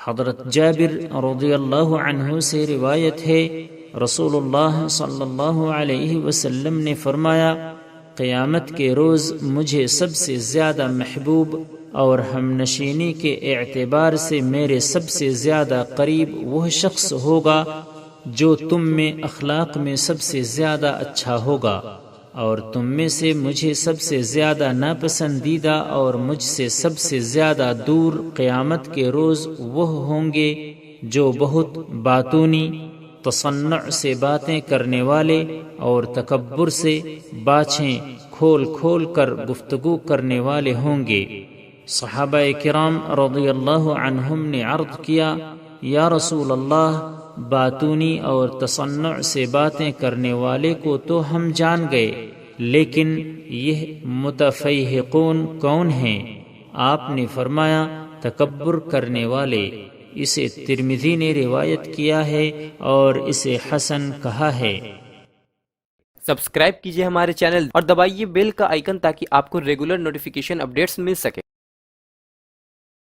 حضرت جابر رضی اللہ عنہ سے روایت ہے، رسول اللہ صلی اللہ علیہ وسلم نے فرمایا، قیامت کے روز مجھے سب سے زیادہ محبوب اور ہم نشینی کے اعتبار سے میرے سب سے زیادہ قریب وہ شخص ہوگا جو تم میں اخلاق میں سب سے زیادہ اچھا ہوگا، اور تم میں سے مجھے سب سے زیادہ ناپسندیدہ اور مجھ سے سب سے زیادہ دور قیامت کے روز وہ ہوں گے جو بہت باتونی، تصنع سے باتیں کرنے والے اور تکبر سے باچھیں کھول کھول کر گفتگو کرنے والے ہوں گے۔ صحابہ کرام رضی اللہ عنہم نے عرض کیا، یا رسول اللہ، باتونی اور تصنع سے باتیں کرنے والے کو تو ہم جان گئے، لیکن یہ متفیہقون کون ہیں؟ آپ نے فرمایا، تکبر کرنے والے۔ اسے ترمذی نے روایت کیا ہے اور اسے حسن کہا ہے۔ سبسکرائب کیجئے ہمارے چینل اور دبائیے بیل کا آئیکن تاکہ آپ کو ریگولر نوٹیفیکیشن اپڈیٹس مل سکے۔